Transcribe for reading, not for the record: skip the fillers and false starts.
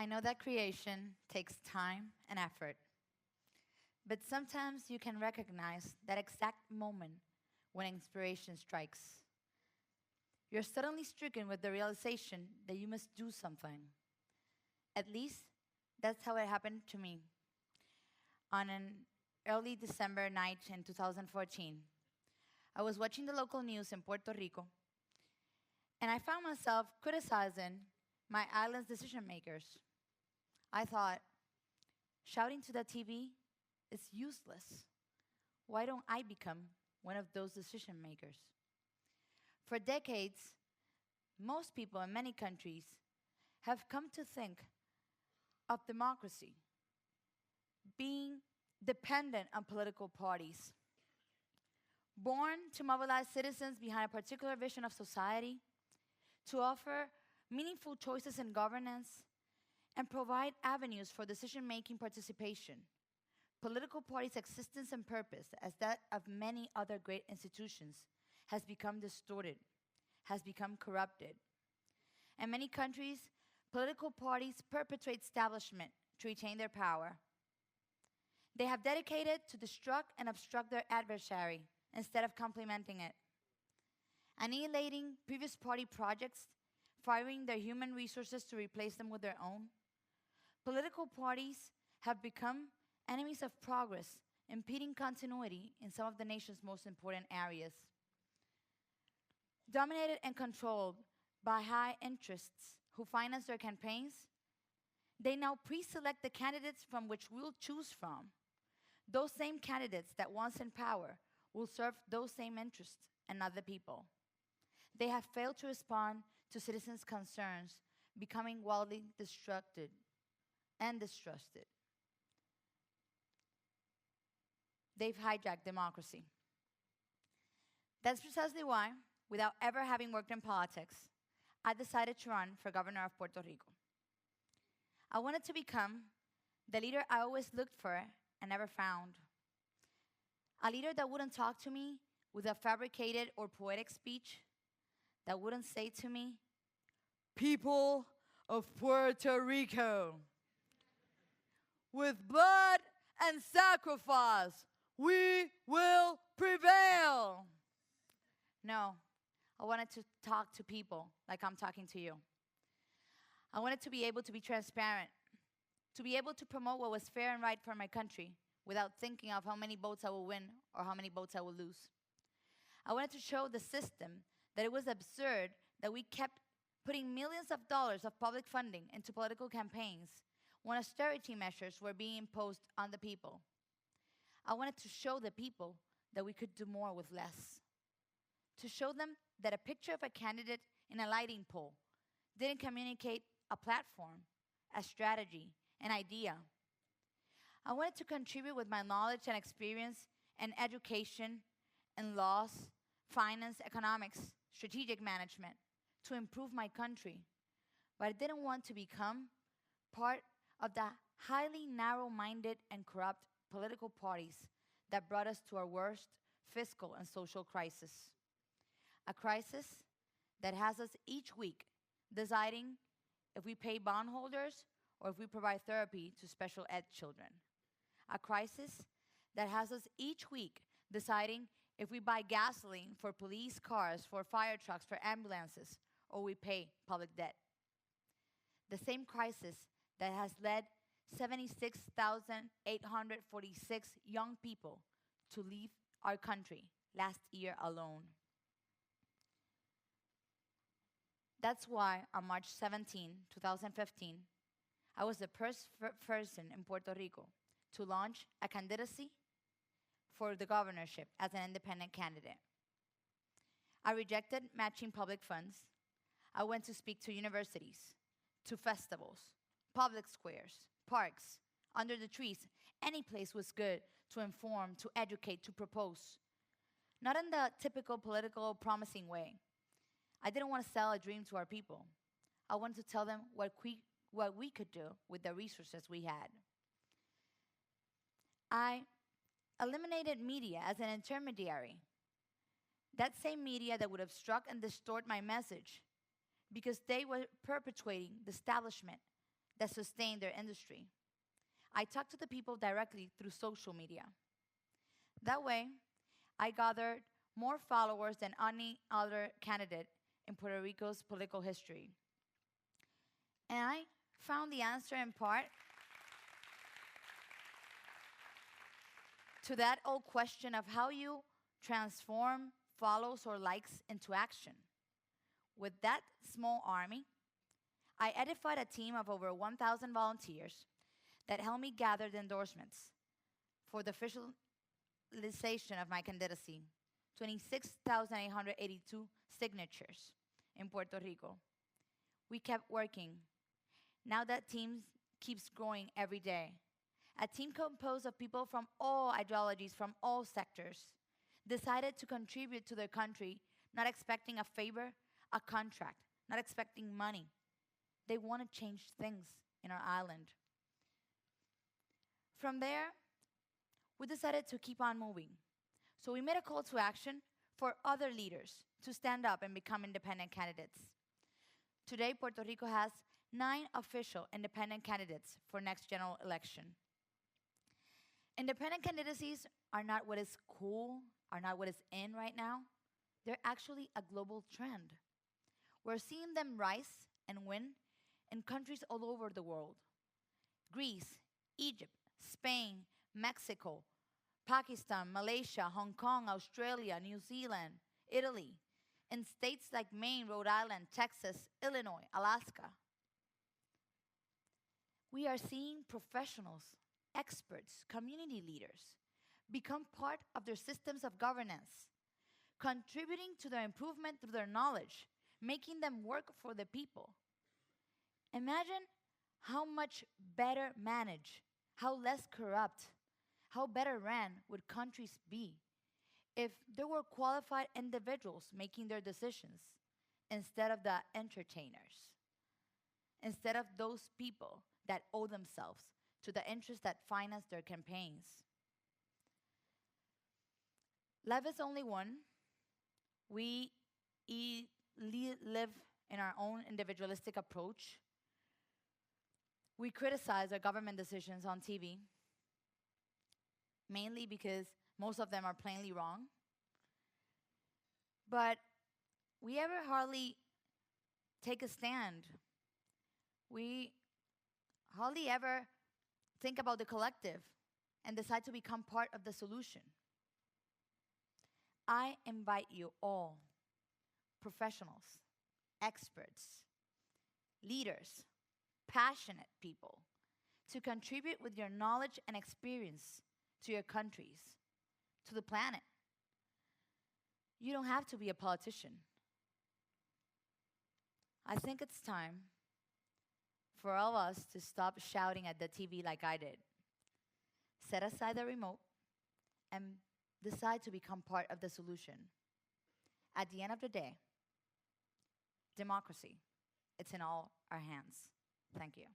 I know that creation takes time and effort, but sometimes you can recognize that exact moment when inspiration strikes. You're suddenly stricken with the realization that you must do something. At least, that's how it happened to me. On an early December night in 2014, I was watching the local news in Puerto Rico, and I found myself criticizing my island's decision makers. I thought, shouting to the TV is useless. Why don't I become one of those decision makers? For decades, most people in many countries have come to think of democracy being dependent on political parties, born to mobilize citizens behind a particular vision of society, to offer meaningful choices in governance, and provide avenues for decision-making participation. Political parties' existence and purpose, as that of many other great institutions, has become distorted, has become corrupted. In many countries, political parties perpetuate establishment to retain their power. They have dedicated to destruct and obstruct their adversary instead of complementing it, annihilating previous party projects, firing their human resources to replace them with their own. Political parties have become enemies of progress, impeding continuity in some of the nation's most important areas. Dominated and controlled by high interests who finance their campaigns, they now pre-select the candidates from which we'll choose from. Those same candidates that once in power will serve those same interests and not the people. They have failed to respond to citizens' concerns, becoming wildly distrusted and distrusted. They've hijacked democracy. That's precisely why, without ever having worked in politics, I decided to run for governor of Puerto Rico. I wanted to become the leader I always looked for and never found. A leader that wouldn't talk to me with a fabricated or poetic speech, that wouldn't say to me, "People of Puerto Rico, with blood and sacrifice, we will prevail." No, I wanted to talk to people like I'm talking to you. I wanted to be able to be transparent, to be able to promote what was fair and right for my country without thinking of how many votes I will win or how many votes I will lose. I wanted to show the system that it was absurd that we kept putting millions of dollars of public funding into political campaigns when austerity measures were being imposed on the people. I wanted to show the people that we could do more with less. To show them that a picture of a candidate in a lighting pole didn't communicate a platform, a strategy, an idea. I wanted to contribute with my knowledge and experience in education, in laws, finance, economics, strategic management, to improve my country. But I didn't want to become part of the highly narrow-minded and corrupt political parties that brought us to our worst fiscal and social crisis. A crisis that has us each week deciding if we pay bondholders or if we provide therapy to special ed children. A crisis that has us each week deciding if we buy gasoline for police cars, for fire trucks, for ambulances, or we pay public debt. The same crisis that has led 76,846 young people to leave our country last year alone. That's why on March 17, 2015, I was the first person in Puerto Rico to launch a candidacy for the governorship as an independent candidate. I rejected matching public funds. I went to speak to universities, to festivals, public squares, parks, under the trees. Any place was good to inform, to educate, to propose. Not in the typical political promising way. I didn't want to sell a dream to our people. I wanted to tell them what we could do with the resources we had. I eliminated media as an intermediary. That same media that would obstruct and distort my message because they were perpetuating the establishment that sustain their industry. I talk to the people directly through social media. That way, I gathered more followers than any other candidate in Puerto Rico's political history. And I found the answer in part to that old question of how you transform follows or likes into action. With that small army, I edified a team of over 1,000 volunteers that helped me gather the endorsements for the officialization of my candidacy, 26,882 signatures in Puerto Rico. We kept working. Now that team keeps growing every day. A team composed of people from all ideologies, from all sectors, decided to contribute to their country, not expecting a favor, a contract, not expecting money. They want to change things in our island. From there, we decided to keep on moving. So we made a call to action for other leaders to stand up and become independent candidates. Today, Puerto Rico has 9 official independent candidates for next general election. Independent candidacies are not what is cool, are not what is in right now. They're actually a global trend. We're seeing them rise and win in countries all over the world. Greece, Egypt, Spain, Mexico, Pakistan, Malaysia, Hong Kong, Australia, New Zealand, Italy, and states like Maine, Rhode Island, Texas, Illinois, Alaska. We are seeing professionals, experts, community leaders become part of their systems of governance, contributing to their improvement through their knowledge, making them work for the people. Imagine how much better managed, how less corrupt, how better ran would countries be if there were qualified individuals making their decisions instead of the entertainers, instead of those people that owe themselves to the interests that finance their campaigns. Life is only one. We live in our own individualistic approach. We criticize our government decisions on TV, mainly because most of them are plainly wrong. But we ever hardly take a stand. We hardly ever think about the collective and decide to become part of the solution. I invite you all, professionals, experts, leaders, passionate people, to contribute with your knowledge and experience to your countries, to the planet. You don't have to be a politician. I think it's time for all of us to stop shouting at the TV like I did. Set aside the remote and decide to become part of the solution. At the end of the day, democracy, it's in all our hands. Thank you.